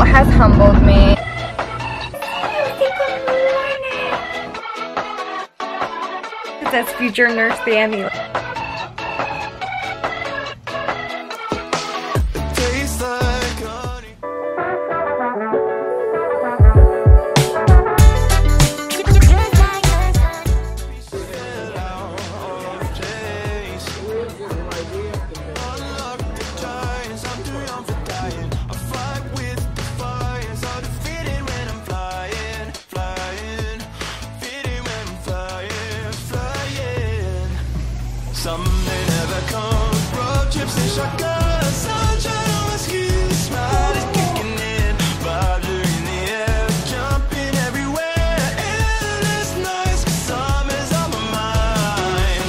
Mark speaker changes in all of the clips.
Speaker 1: has humbled me. It says future nurse Bambi.
Speaker 2: Someday never comes, road trips and shotguns, sunshine on my skin, smile is kicking in, vibes are in the air, jumping everywhere, endless nights, summer's on my mind.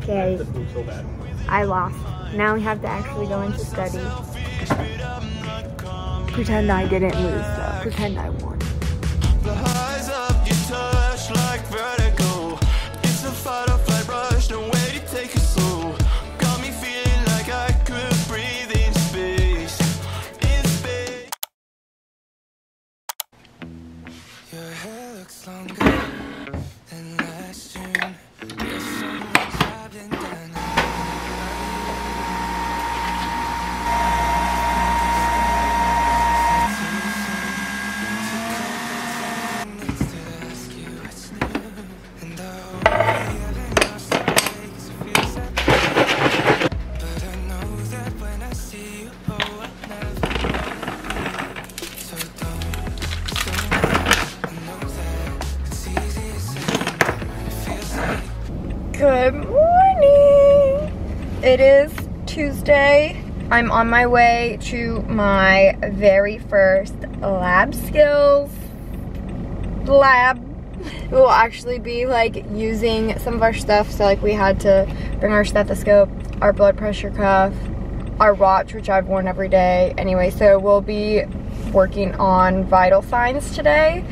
Speaker 1: Okay. I lost. Now we have to actually go into study. Pretend I didn't lose though. Pretend I won.
Speaker 2: The highs of your touch like vertigo. It's a fight or flight rush, no way to take it slow. Got me feeling like I could breathe in space. In space. Your hair looks longer than last June. There's so much I've been done.
Speaker 1: Good morning! It is Tuesday. I'm on my way to my very first lab skills lab. We'll actually be like using some of our stuff. So like we had to bring our stethoscope, our blood pressure cuff, our watch, which I've worn every day. Anyway, so we'll be working on vital signs today.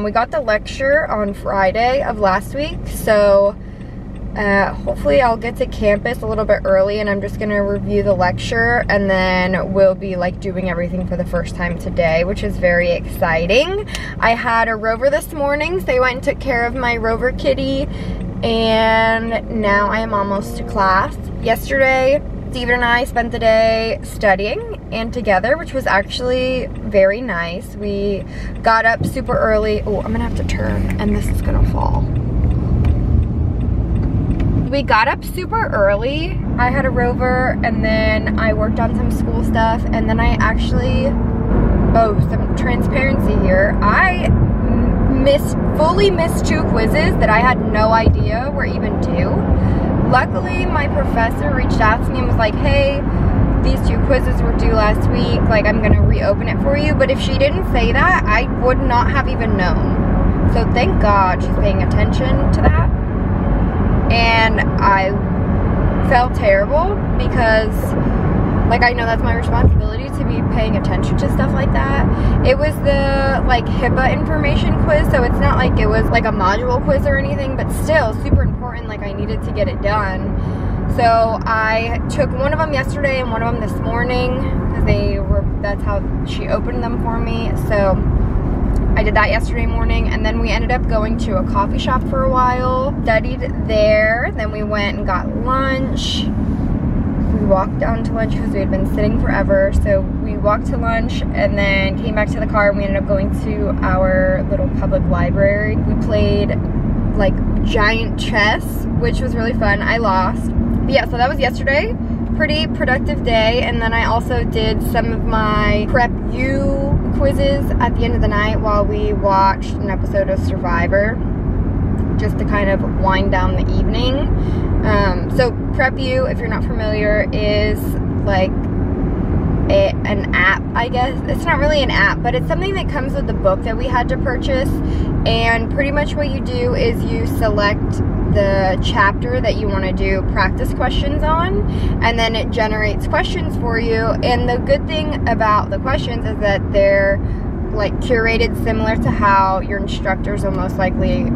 Speaker 1: We got the lecture on Friday of last week. So hopefully I'll get to campus a little bit early and I'm just gonna review the lecture, and then we'll be like doing everything for the first time today, which is very exciting. I had a rover this morning, so they went and took care of my rover kitty, and now I am almost to class. Yesterday, Steven and I spent the day studying and together, which was actually very nice. We got up super early. Oh, I'm gonna have to turn and this is gonna fall. We got up super early. I had a rover and then I worked on some school stuff, and then I actually, some transparency here. I fully missed 2 quizzes that I had no idea were even due. Luckily, my professor reached out to me and was like, hey, these 2 quizzes were due last week, like I'm gonna reopen it for you. But if she didn't say that, I would not have even known. So thank God she's paying attention to that. And I felt terrible because like I know that's my responsibility to be paying attention to stuff like that. It was the like HIPAA information quiz, so it's not like it was like a module quiz or anything, but still super important, like I needed to get it done. So I took one of them yesterday and one of them this morning because that's how she opened them for me. So I did that yesterday morning, and then we ended up going to a coffee shop for a while, studied there, then we went and got lunch. We walked down to lunch because we had been sitting forever, so we walked to lunch and then came back to the car, and we ended up going to our little public library. We played like giant chess, which was really fun. I lost. But yeah, so that was yesterday. Pretty productive day. And then I also did some of my Prep U quizzes at the end of the night while we watched an episode of Survivor, just to kind of wind down the evening. So Prep U, if you're not familiar, is like an app, I guess. It's not really an app, but it's something that comes with the book that we had to purchase. And pretty much what you do is you select the chapter that you want to do practice questions on, and then it generates questions for you. And the good thing about the questions is that they're like curated similar to how your instructors will most likely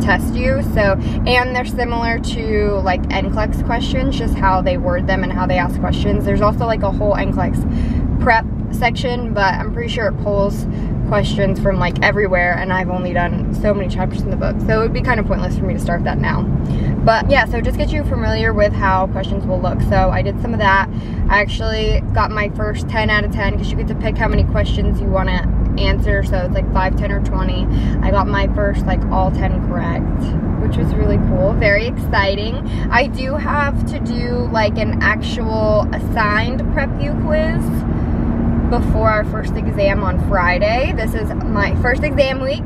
Speaker 1: test you. So, and they're similar to like NCLEX questions, just how they word them and how they ask questions. There's also like a whole NCLEX prep section, but I'm pretty sure it pulls questions from like everywhere, and I've only done so many chapters in the book, so it would be kind of pointless for me to start that now. But yeah, so just get you familiar with how questions will look. So I did some of that. I actually got my first 10 out of 10 because you get to pick how many questions you want to answer, so it's like 5, 10, or 20. I got my first like all 10 correct, which was really cool, very exciting. I do have to do like an actual assigned Prep U quiz before our first exam on Friday. This is my first exam week.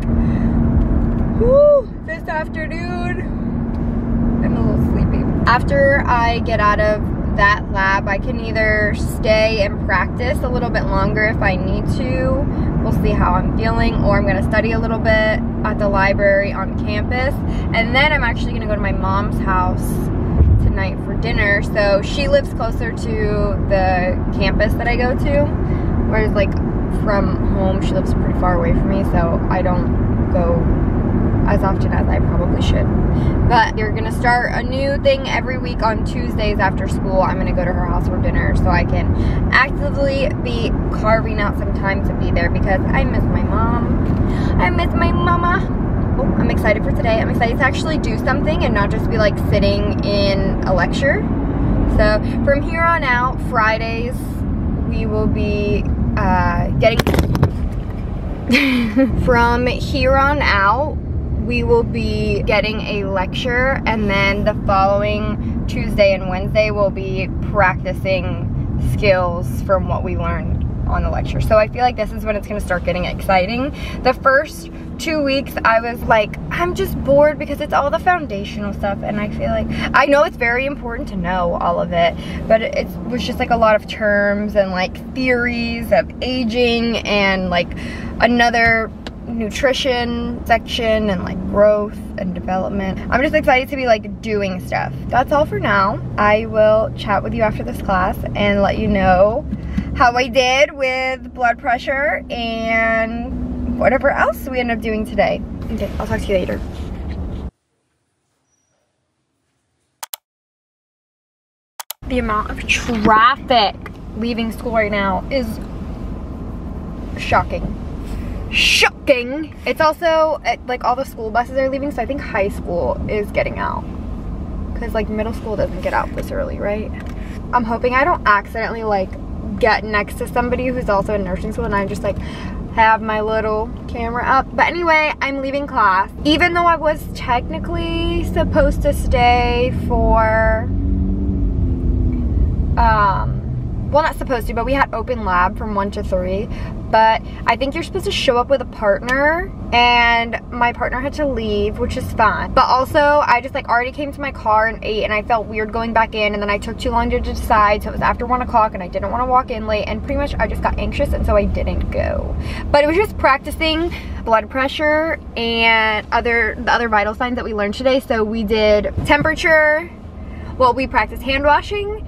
Speaker 1: Woo, this afternoon. I'm a little sleepy. After I get out of that lab, I can either stay and practice a little bit longer if I need to. We'll see how I'm feeling, or I'm gonna study a little bit at the library on campus. And then I'm actually gonna go to my mom's house tonight for dinner. So she lives closer to the campus that I go to, whereas like from home, she lives pretty far away from me, so I don't go as often as I probably should. But you're gonna start a new thing every week on Tuesdays after school. I'm gonna go to her house for dinner so I can actively be carving out some time to be there because I miss my mom. I miss my mama. Oh, I'm excited for today. I'm excited to actually do something and not just be like sitting in a lecture. So from here on out, Fridays, we will be from here on out, we will be getting a lecture, and then the following Tuesday and Wednesday we'll be practicing skills from what we learned on the lecture. So I feel like this is when it's gonna start getting exciting. The first 2 weeks I was like, I'm just bored because it's all the foundational stuff, and I feel like, I know it's very important to know all of it, but it was just like a lot of terms and like theories of aging and like another nutrition section and like growth and development. I'm just excited to be like doing stuff. That's all for now. I will chat with you after this class and let you know how I did with blood pressure and whatever else we end up doing today. Okay, I'll talk to you later. The amount of traffic leaving school right now is shocking. Shocking. It's also like all the school buses are leaving, so I think high school is getting out because like middle school doesn't get out this early, right? I'm hoping I don't accidentally like get next to somebody who's also in nursing school and I just like have my little camera up. But anyway, I'm leaving class, even though I was technically supposed to stay for well, not supposed to, but we had open lab from 1 to 3. But I think you're supposed to show up with a partner, and my partner had to leave, which is fine. But also, I just like already came to my car and ate, and I felt weird going back in, and then I took too long to decide, so it was after 1 o'clock, and I didn't want to walk in late, and pretty much I just got anxious, and so I didn't go. But it was just practicing blood pressure and the other vital signs that we learned today. So we did temperature, well, we practiced hand washing,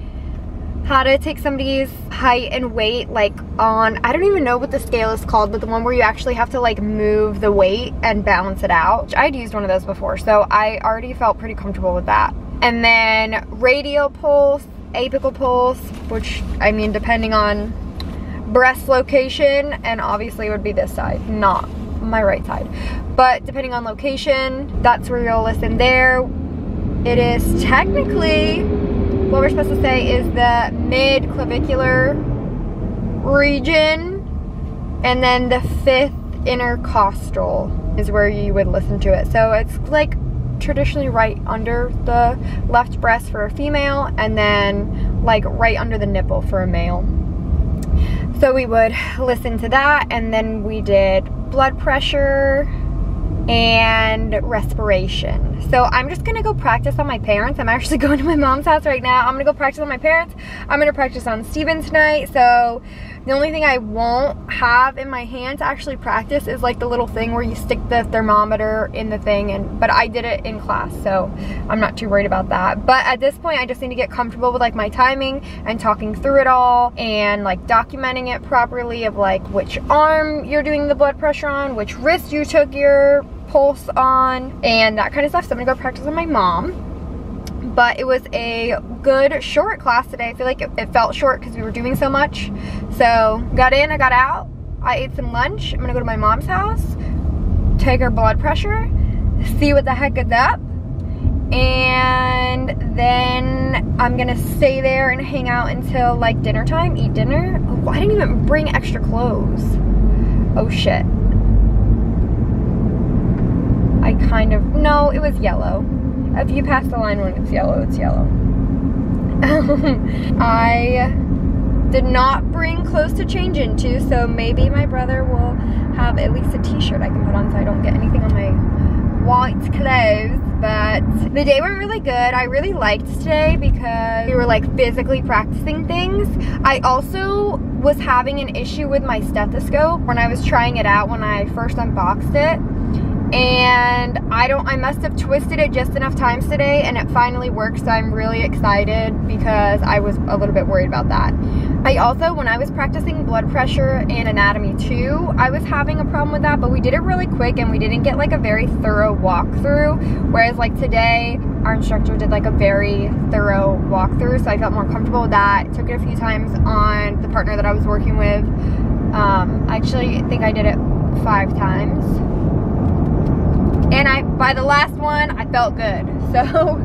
Speaker 1: how to take somebody's height and weight like on, I don't even know what the scale is called, but the one where you actually have to like move the weight and balance it out. I'd used one of those before, so I already felt pretty comfortable with that. And then radial pulse, apical pulse, which I mean depending on breast location, and obviously it would be this side, not my right side, but depending on location, that's where you'll listen there. It is technically, what we're supposed to say is the mid-clavicular region, and then the 5th intercostal is where you would listen to it. So it's like traditionally right under the left breast for a female, and then like right under the nipple for a male. So we would listen to that, and then we did blood pressure, and respiration. So I'm just gonna go practice on my parents. I'm actually going to my mom's house right now. I'm gonna go practice on my parents. I'm gonna practice on Steven tonight. So the only thing I won't have in my hand to actually practice is like the little thing where you stick the thermometer in the thing, but I did it in class, so I'm not too worried about that. But at this point, I just need to get comfortable with like my timing and talking through it all and like documenting it properly of like which arm you're doing the blood pressure on, which wrist you took your pulse on, and that kind of stuff. So I'm gonna go practice on my mom. But it was a good short class today. I feel like it felt short because we were doing so much. So got in, I got out, I ate some lunch. I'm gonna go to my mom's house, take her blood pressure, see what the heck is up, and then I'm gonna stay there and hang out until like dinner time, eat dinner. Oh, I didn't even bring extra clothes. Oh shit. No, it was yellow. If you pass the line when it's yellow, it's yellow. I did not bring clothes to change into, so maybe my brother will have at least a t-shirt I can put on so I don't get anything on my white clothes. But the day went really good. I really liked today because we were like physically practicing things. I also was having an issue with my stethoscope when I was trying it out when I first unboxed it. And I must have twisted it just enough times today and it finally worked, so I'm really excited because I was a little bit worried about that. I also, when I was practicing blood pressure and anatomy too, I was having a problem with that, but we did it really quick and we didn't get like a very thorough walkthrough, whereas like today, our instructor did like a very thorough walkthrough, so I felt more comfortable with that. Took it a few times on the partner that I was working with. I actually think I did it 5 times. And by the last one, I felt good. So,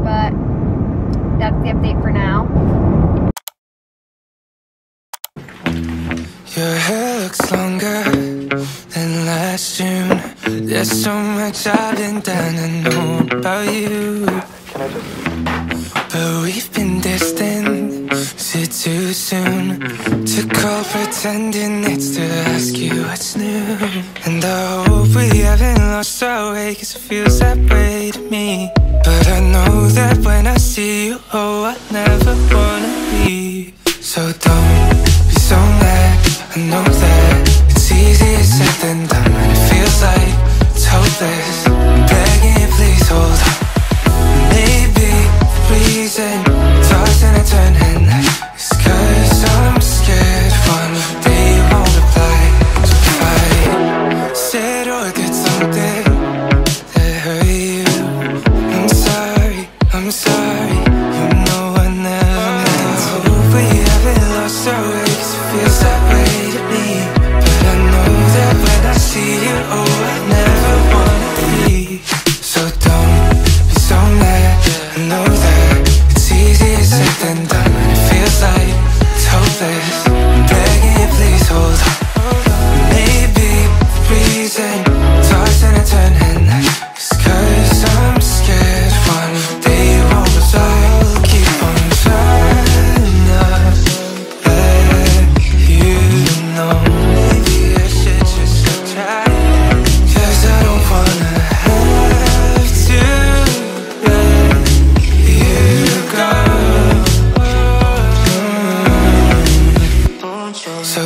Speaker 1: but that's the update for now.
Speaker 2: Your hair looks longer than last June. There's so much I've been dying to know about you. But we've been distant, is it too soon to call pretending it's to ask you what's new? And I hope we haven't lost our way, cause it feels that way to me. But I know that when I see you, oh, I never wanna leave. So don't be so mad, I know that it's easier said than done, and it feels like it's hopeless. I'm begging you, please hold on. Maybe the reason tossing and turning is cause I'm scared one day you won't reply. So if I said or did something that hurt you, I'm sorry, you know I never meant to. I hope we haven't lost our way, cause it feels that way to me. But I know that when I see you, oh, I never wanna leave. So don't be so mad, I know that it's easier said than done, and it feels like it's hopeless. I'm begging you, please hold on. Maybe the reason tossing and turning is cause I'm scared one day you won't reply. I'll keep on trying not to let you know. Maybe I should just go try, cause I don't wanna have to let you go. So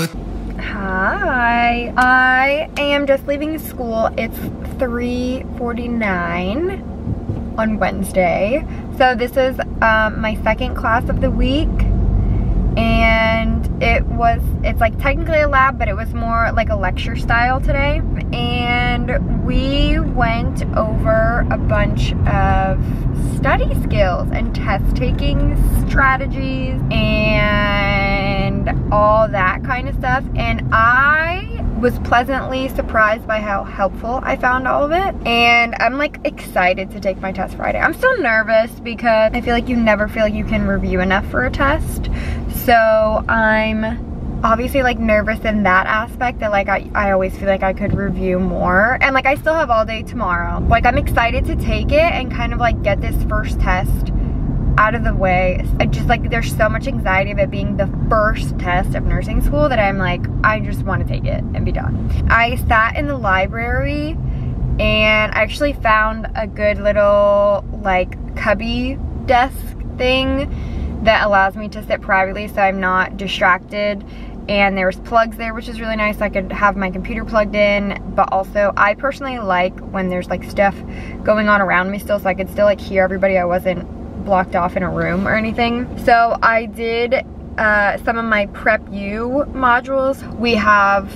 Speaker 1: Hi, I am just leaving school. It's 3:49 on Wednesday. So this is my second class of the week, and it's like technically a lab, but it was more like a lecture style today. And we went over a bunch of study skills and test taking strategies and all that kind of stuff. And I was pleasantly surprised by how helpful I found all of it. And I'm like excited to take my test Friday. I'm still nervous because I feel like you never feel like you can review enough for a test. So I'm obviously like nervous in that aspect, that like I always feel like I could review more, and like I still have all day tomorrow. Like I'm excited to take it and kind of like get this first test out of the way. I just like, there's so much anxiety of it being the first test of nursing school that I'm like, I just want to take it and be done. I sat in the library and I actually found a good little like cubby desk thing that allows me to sit privately so I'm not distracted. And there's plugs there, which is really nice. I could have my computer plugged in, but also I personally like when there's like stuff going on around me still, so I could still like hear everybody. I wasn't blocked off in a room or anything. So I did some of my Prep U modules. We have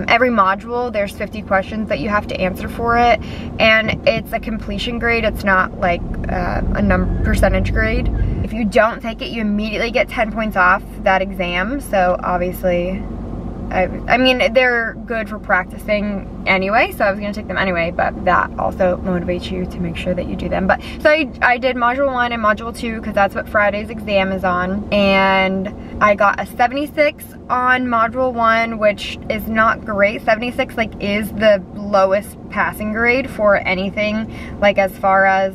Speaker 1: every module, there's 50 questions that you have to answer for it, and it's a completion grade. It's not like a percentage grade. If you don't take it, you immediately get 10 points off that exam. So obviously, I mean, they're good for practicing anyway, so I was gonna take them anyway, but that also motivates you to make sure that you do them. But so I did module 1 and module 2 because that's what Friday's exam is on, and I got a 76 on module 1, which is not great. 76 like is the lowest passing grade for anything, like as far as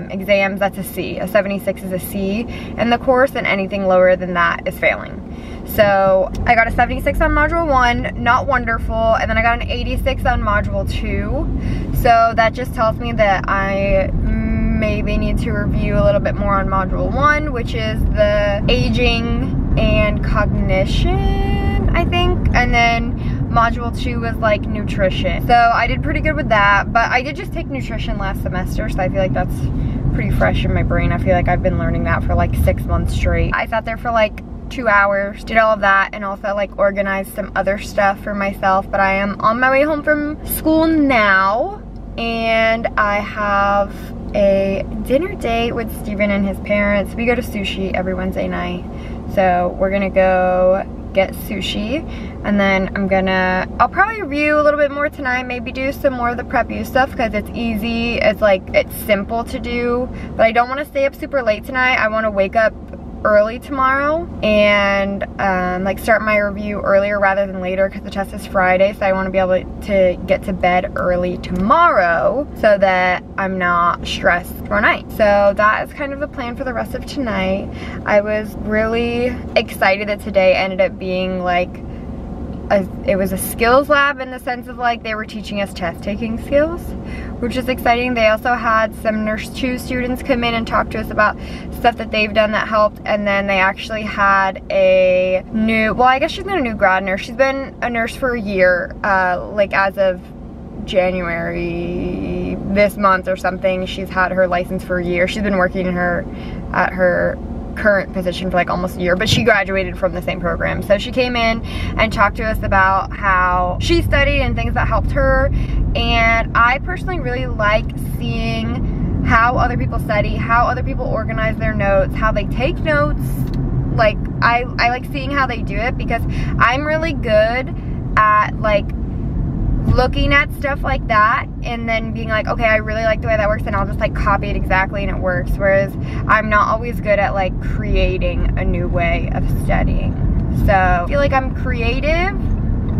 Speaker 1: exams. That's a C. A 76 is a C in the course, and anything lower than that is failing. So I got a 76 on module 1, not wonderful, and then I got an 86 on module 2. So that just tells me that I maybe need to review a little bit more on module 1, which is the aging and cognition, I think, and then module 2 was like nutrition. So I did pretty good with that, but I did just take nutrition last semester, so I feel like that's pretty fresh in my brain. I feel like I've been learning that for like 6 months straight. I sat there for like 2 hours, did all of that, and also like organized some other stuff for myself. But I am on my way home from school now, and I have a dinner date with Steven and his parents. We go to sushi every Wednesday night, so we're gonna go get sushi, and then I'll probably review a little bit more tonight, maybe do some more of the Prep U stuff because it's easy, it's simple to do, but I don't want to stay up super late tonight. I want to wake up early tomorrow and like start my review earlier rather than later because the test is Friday, so I want to be able to get to bed early tomorrow so that I'm not stressed tomorrow night. So that is kind of the plan for the rest of tonight. I was really excited that today ended up being like it was a skills lab in the sense of like they were teaching us test taking skills, which is exciting. They also had some Nurse 2 students come in and talk to us about stuff that they've done that helped, and then they actually had a new, well, I guess she's not a new grad nurse, she's been a nurse for a year, like as of January this month or something. She's had her license for a year. She's been working at her current position for like almost a year, but she graduated from the same program. So she came in and talked to us about how she studied and things that helped her. And I personally really like seeing how other people study, how other people organize their notes, how they take notes. Like I like seeing how they do it because I'm really good at like looking at stuff like that and then being like, okay, I really like the way that works, and I'll just like copy it exactly and it works. Whereas I'm not always good at like creating a new way of studying. So I feel like I'm creative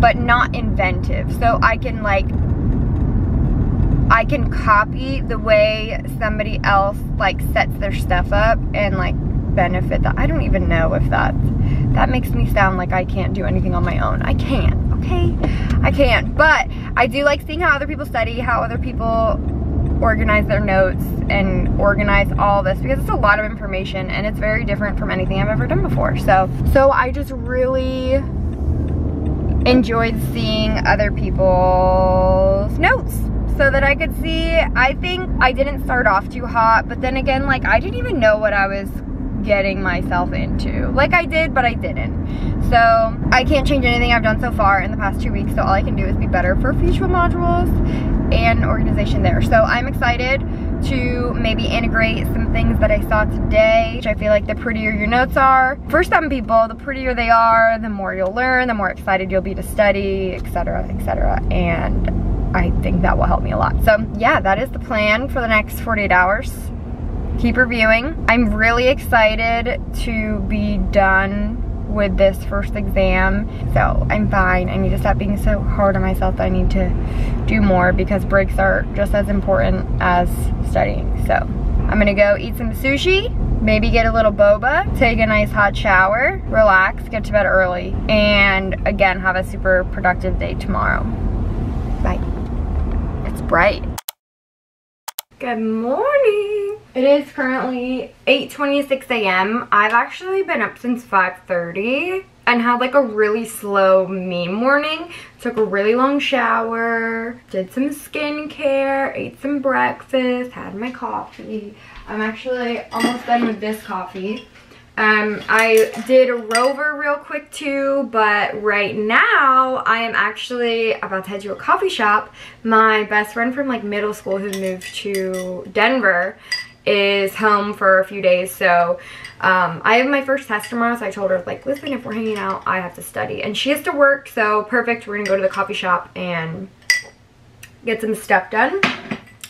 Speaker 1: but not inventive. So I can copy the way somebody else like sets their stuff up and like benefit that. I don't even know if that makes me sound like I can't do anything on my own. I can't, okay? I can't, but I do like seeing how other people study, how other people organize their notes and organize all this, because it's a lot of information and it's very different from anything I've ever done before. So I just really enjoyed seeing other people's notes so that I could see. I think I didn't start off too hot, but then again, like I didn't even know what I was getting myself into. Like I did, but I didn't. So I can't change anything I've done so far in the past 2 weeks, so all I can do is be better for future modules and organization there. So I'm excited to maybe integrate some things that I saw today, which I feel like the prettier your notes are, for some people, the prettier they are, the more you'll learn, the more excited you'll be to study, etc., etc. And I think that will help me a lot. So yeah, that is the plan for the next 48 hours. Keep reviewing. I'm really excited to be done with this first exam. So I'm fine. I need to stop being so hard on myself that I need to do more, because breaks are just as important as studying. So I'm gonna go eat some sushi, maybe get a little boba, take a nice hot shower, relax, get to bed early, and again have a super productive day tomorrow. Bye. It's bright. Good morning. It is currently 8:26 a.m. I've actually been up since 5:30 and had like a really slow, mean morning. Took a really long shower, did some skincare, ate some breakfast, had my coffee. I'm actually almost done with this coffee. I did a rover real quick too, but right now I am actually about to head to a coffee shop. My best friend from like middle school who moved to Denver is home for a few days, so I have my first test tomorrow, so I told her like, listen, if we're hanging out I have to study, and she has to work, so perfect. We're gonna go to the coffee shop and get some stuff done.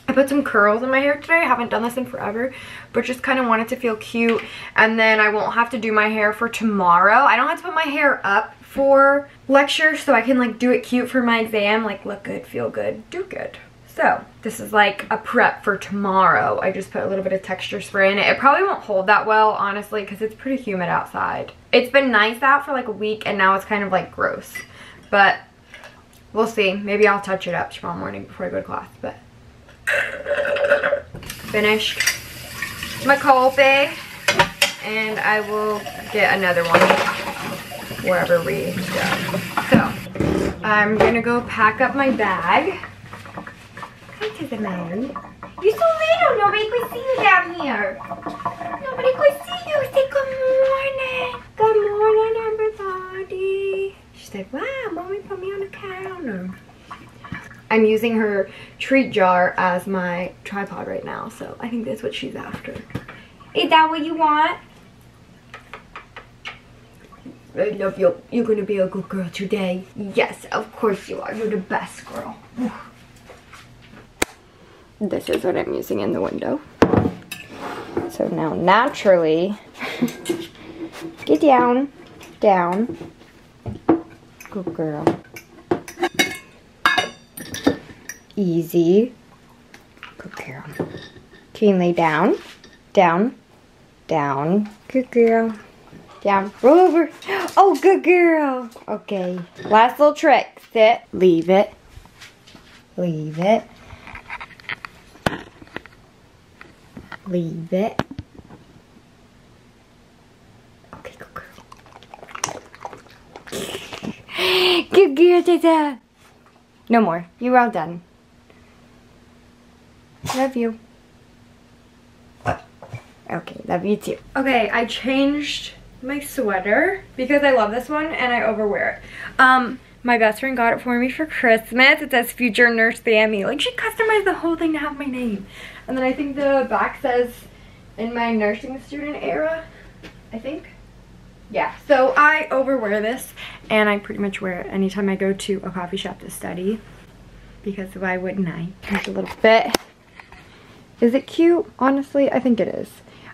Speaker 1: I put some curls in my hair today. I haven't done this in forever, but just kind of wanted to feel cute, and then I won't have to do my hair for tomorrow. I don't have to put my hair up for lecture, so I can like do it cute for my exam, like look good, feel good, do good. So this is like a prep for tomorrow. I just put a little bit of texture spray in it. It probably won't hold that well, honestly, because it's pretty humid outside. It's been nice out for like a week, and now it's kind of like gross, but we'll see. Maybe I'll touch it up tomorrow morning before I go to class. But finished my coffee, and I will get another one wherever we go. So I'm gonna go pack up my bag. Hi to the man. You're so little, nobody could see you down here. Nobody could see you. Say good morning. Good morning, everybody. She said, wow, mommy put me on the counter. I'm using her treat jar as my tripod right now, so I think that's what she's after. Is that what you want? I love you. You're gonna be a good girl today. Yes, of course you are. You're the best girl. This is what I'm using in the window. So now naturally, get down, down. Good girl. Easy. Good girl. Can you lay down? Down. Down. Good girl. Down. Roll over. Oh, good girl. Okay. Last little trick. Sit. Leave it. Leave it. Leave it. Okay, good girl. Good girl, Tata. No more. You're all done. Love you. Okay, love you too. Okay, I changed my sweater because I love this one and I overwear it. My best friend got it for me for Christmas. It says Future Nurse Sammy. Like, she customized the whole thing to have my name. And then I think the back says in my nursing student era, I think. Yeah, so I overwear this and I pretty much wear it anytime I go to a coffee shop to study, because why wouldn't I? Just a little bit. Is it cute? Honestly, I think it is.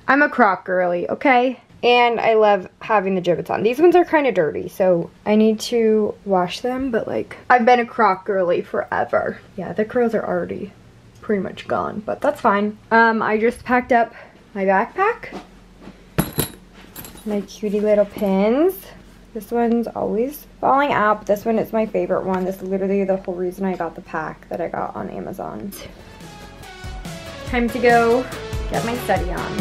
Speaker 1: I'm a croc girly, okay? And I love having the Jibbitz on. These ones are kind of dirty, so I need to wash them, but like, I've been a croc girly forever. Yeah, the curls are already pretty much gone, but that's fine. I just packed up my backpack. My cutie little pins. This one's always falling out, but this one is my favorite one. This is literally the whole reason I got the pack that I got on Amazon. Time to go get my study on.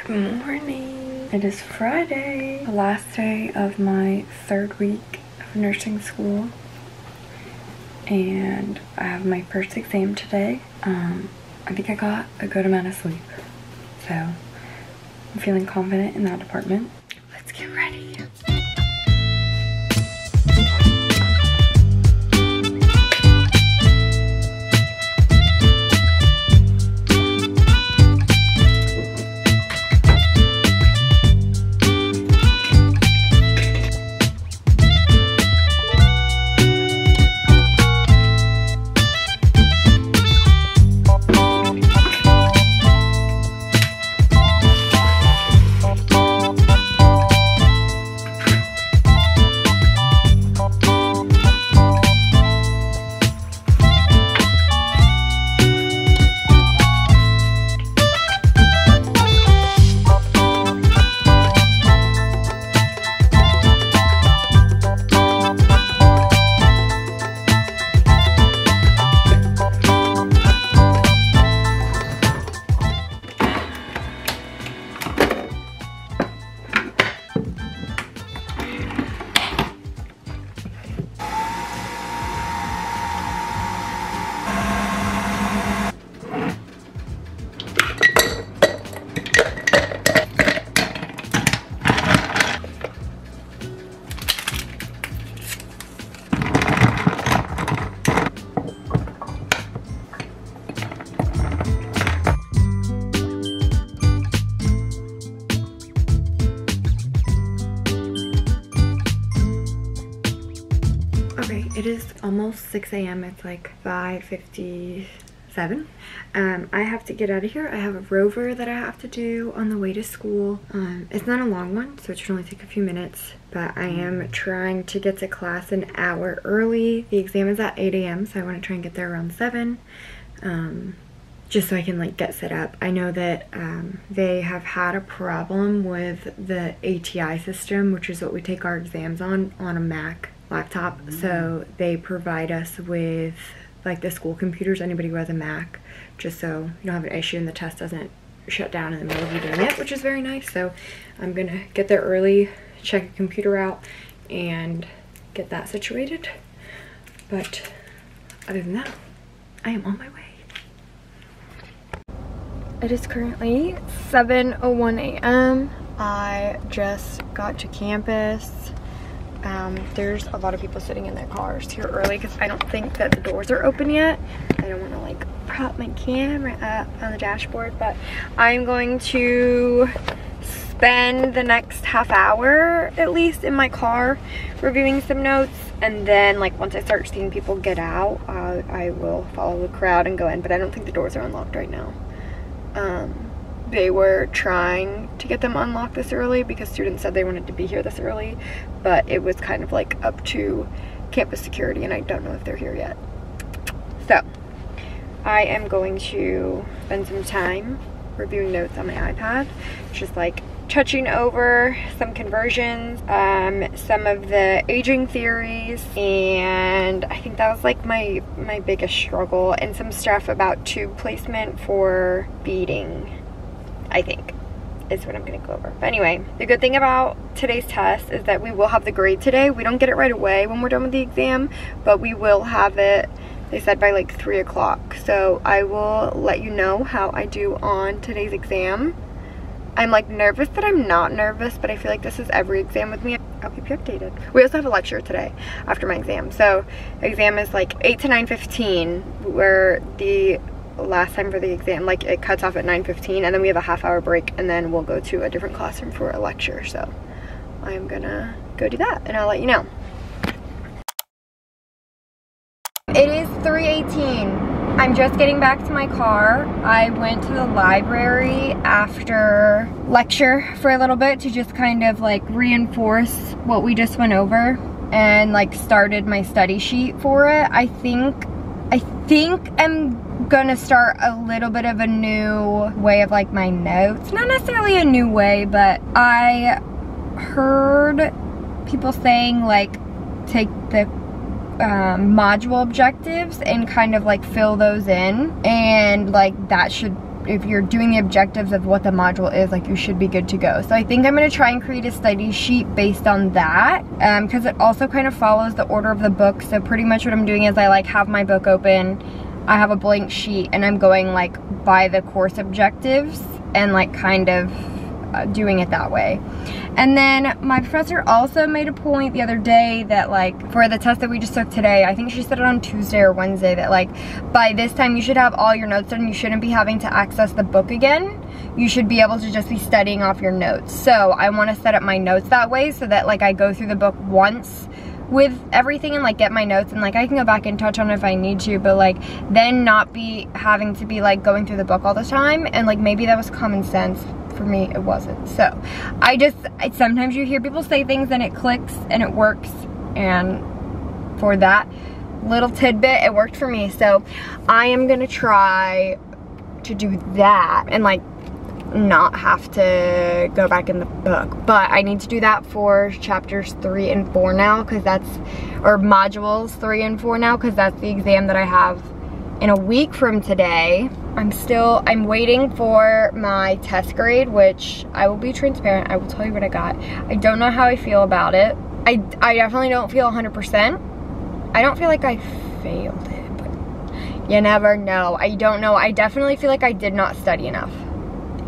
Speaker 1: Good morning. It is Friday, the last day of my 3rd week of nursing school. And I have my first exam today. I think I got a good amount of sleep, so I'm feeling confident in that department. Let's get ready. almost 6 a.m. It's like 5:57. I have to get out of here. I have a rover that I have to do on the way to school. It's not a long one, so it should only take a few minutes, but I am trying to get to class an hour early. The exam is at 8 a.m., so I want to try and get there around 7, just so I can like get set up. I know that they have had a problem with the ATI system, which is what we take our exams on a Mac laptop. So they provide us with like the school computers, anybody who has a Mac, just so you don't have an issue and the test doesn't shut down in the middle of you doing it, which is very nice. So I'm gonna get there early, check a computer out, and get that situated. But other than that, I am on my way. It is currently 7:01 a.m. I just got to campus. There's a lot of people sitting in their cars here early because I don't think that the doors are open yet. I don't want to like prop my camera up on the dashboard, but I'm going to spend the next half hour at least in my car reviewing some notes, and then like once I start seeing people get out, I will follow the crowd and go in, but I don't think the doors are unlocked right now. They were trying to get them unlocked this early because students said they wanted to be here this early, but it was kind of like up to campus security, and I don't know if they're here yet. So I am going to spend some time reviewing notes on my iPad, just like touching over some conversions, some of the aging theories, and I think that was like my biggest struggle, and some stuff about tube placement for beading, I think is what I'm gonna go over. But anyway, the good thing about today's test is that we will have the grade today. We don't get it right away when we're done with the exam, but we will have it, they said, by like 3 o'clock. So I will let you know how I do on today's exam. I'm like nervous that I'm not nervous, but I feel like this is every exam with me. I'll keep you updated. We also have a lecture today after my exam. So exam is like 8 to 9:15, where the last time for the exam, like it cuts off at 9:15, and then we have a half-hour break, and then we'll go to a different classroom for a lecture. So I'm gonna go do that, and I'll let you know. It is 3:18. I'm just getting back to my car. I went to the library after lecture for a little bit to just kind of like reinforce what we just went over, and like started my study sheet for it. I think I'm gonna start a little bit of a new way of like my notes. Not necessarily a new way, but I heard people saying like take the module objectives and kind of like fill those in, and like that should, if you're doing the objectives of what the module is, like you should be good to go. So I think I'm gonna try and create a study sheet based on that, because it also kind of follows the order of the book. So pretty much what I'm doing is I like have my book open, I have a blank sheet, and I'm going like by the course objectives and like kind of doing it that way. And then my professor also made a point the other day that like for the test that we just took today, I think she said it on Tuesday or Wednesday, that like by this time you should have all your notes done. You shouldn't be having to access the book again. You should be able to just be studying off your notes. So I want to set up my notes that way so that like I go through the book once with everything and like get my notes, and like I can go back and touch on it if I need to, but like then not be having to be like going through the book all the time. And like maybe that was common sense. For me, it wasn't. So sometimes you hear people say things and it clicks and it works, and for that little tidbit, it worked for me. So I am gonna try to do that and like not have to go back in the book, but I need to do that for chapters 3 and 4 now, because that's, or modules 3 and 4 now, because that's the exam that I have in a week from today. I'm waiting for my test grade, which I will be transparent. I will tell you what I got. I don't know how I feel about it. I definitely don't feel 100%. I don't feel like I failed it, but you never know. I don't know. I definitely feel like I did not study enough.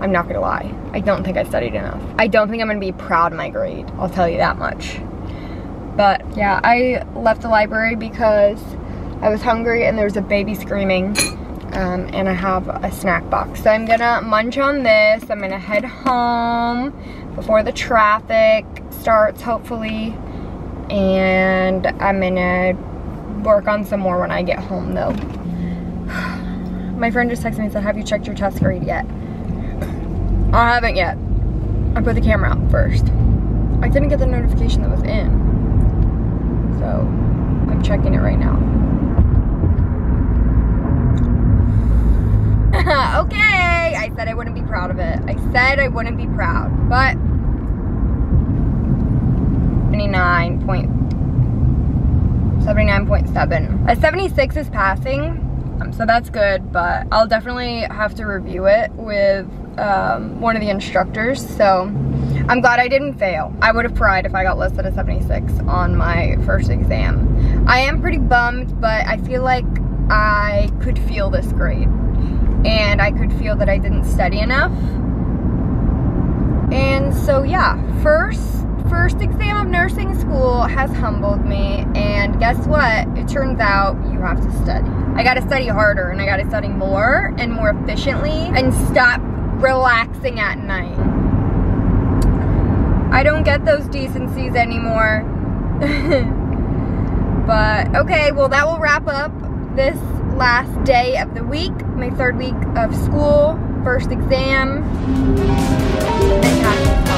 Speaker 1: I'm not gonna lie. I don't think I studied enough. I don't think I'm gonna be proud of my grade. I'll tell you that much. But yeah, I left the library because I was hungry and there was a baby screaming, and I have a snack box. So I'm gonna munch on this. I'm gonna head home before the traffic starts, hopefully, and I'm gonna work on some more when I get home though. My friend just texted me and said, have you checked your test grade yet? I haven't yet. I put the camera out first. I didn't get the notification that was in. So I'm checking it right now. Okay, I said I wouldn't be proud of it. I said I wouldn't be proud, but 79.7. A 76 is passing, so that's good, but I'll definitely have to review it with one of the instructors, so I'm glad I didn't fail. I would have cried if I got listed at 76 on my first exam. I am pretty bummed, but I feel like I could feel this grade. And I could feel that I didn't study enough. And so yeah, first exam of nursing school has humbled me, and guess what? It turns out you have to study. I gotta study harder, and I gotta study more and more efficiently, and stop relaxing at night. I don't get those decencies anymore. But okay, well that will wrap up this last day of the week, my third week of school, first exam, and